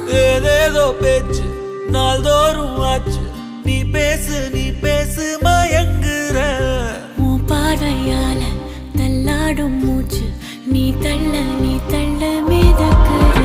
ஏதேதோ பேச்சு நாள்தோறும் ஆச்சு. நீ பேசு மயங்குற. உன் பார்வையால தள்ளாடும் மூச்சு. நீ தள்ள மிதக்குற.